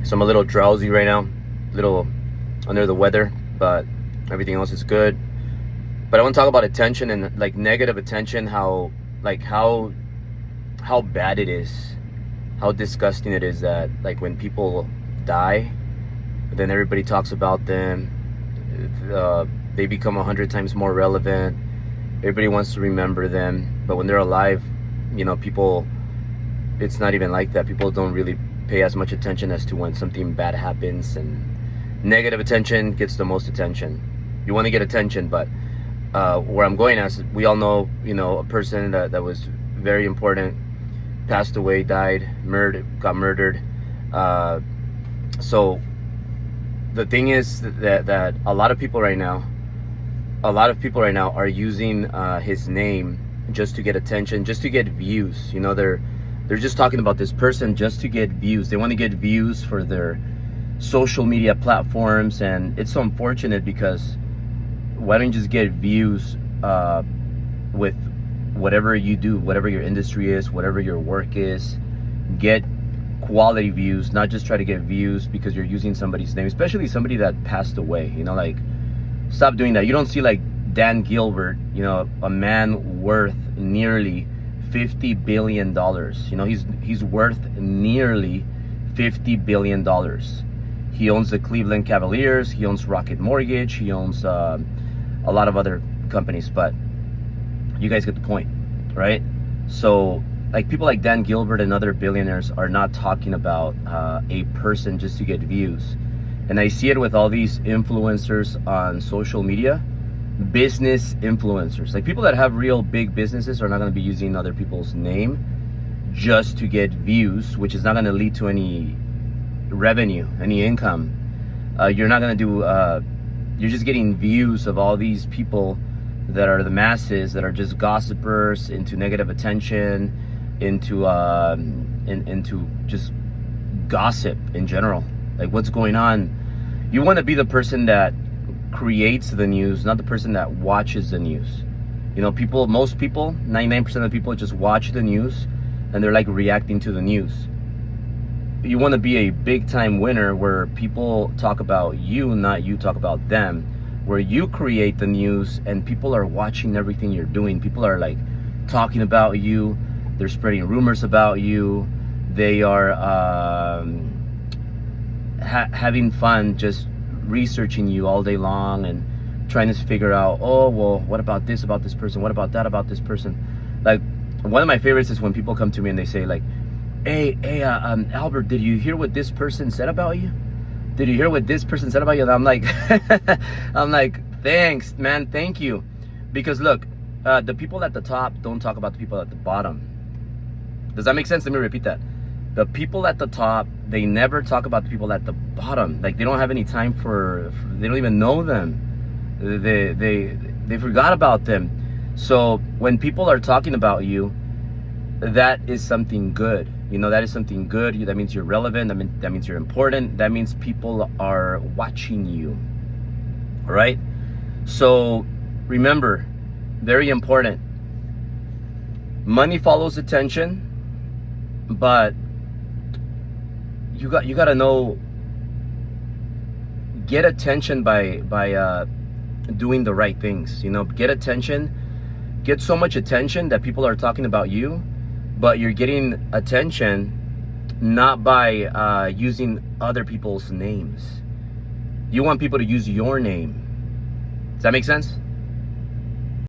So I'm a little drowsy right now, a little under the weather, but everything else is good. But I want to talk about attention and like negative attention, how bad it is, how disgusting it is that like when people die, then everybody talks about them. They become 100 times more relevant. Everybody wants to remember them, but when they're alive, people, it's not even like that. People don't really pay as much attention as to when something bad happens, and negative attention gets the most attention. You want to get attention, but where I'm going as we all know, a person that was very important passed away, died, got murdered. So the thing is that a lot of people right now are using his name just to get attention, just to get views. They're just talking about this person just to get views. They want to get views for their social media platforms, and it's so unfortunate because why don't you just get views with whatever you do, whatever your industry is, whatever your work is. Get quality views, not just try to get views because you're using somebody's name, especially somebody that passed away. Like, stop doing that. You don't see like Dan Gilbert, a man worth nearly $50 billion. He's worth nearly $50 billion. He owns the Cleveland Cavaliers, he owns Rocket Mortgage, he owns a lot of other companies, but you guys get the point, right? So like people like Dan Gilbert and other billionaires are not talking about a person just to get views. And I see it with all these influencers on social media, business influencers. Like people that have real big businesses are not going to be using other people's name just to get views, which is not going to lead to any revenue, any income. You're not going to do, you're just getting views of all these people that are the masses, that are just gossipers, into negative attention, into just gossip in general. Like what's going on. You want to be the person that creates the news, not the person that watches the news. Most people, 99% of the people just watch the news and they're like reacting to the news. You want to be a big time winner where people talk about you, not you talk about them, where you create the news and people are watching everything you're doing. People are like talking about you, they're spreading rumors about you, they are having fun just researching you all day long and trying to figure out, oh well, what about this about this person, what about that about this person. Like one of my favorites is when people come to me and they say like, hey Albert, did you hear what this person said about you? Did you hear what this person said about you? And I'm like I'm like, thanks man, thank you. Because look, the people at the top don't talk about the people at the bottom. Does that make sense? Let me repeat that. The people at the top, they never talk about the people at the bottom. Like they don't have any time for they don't even know them. They forgot about them. So when people are talking about you, that is something good. That is something good. That means you're relevant. That means you're important. That means people are watching you. All right? So remember, very important. Money follows attention, but you got to know, get attention by doing the right things. Get attention, get so much attention that people are talking about you, but you're getting attention not by using other people's names. You want people to use your name. Does that make sense?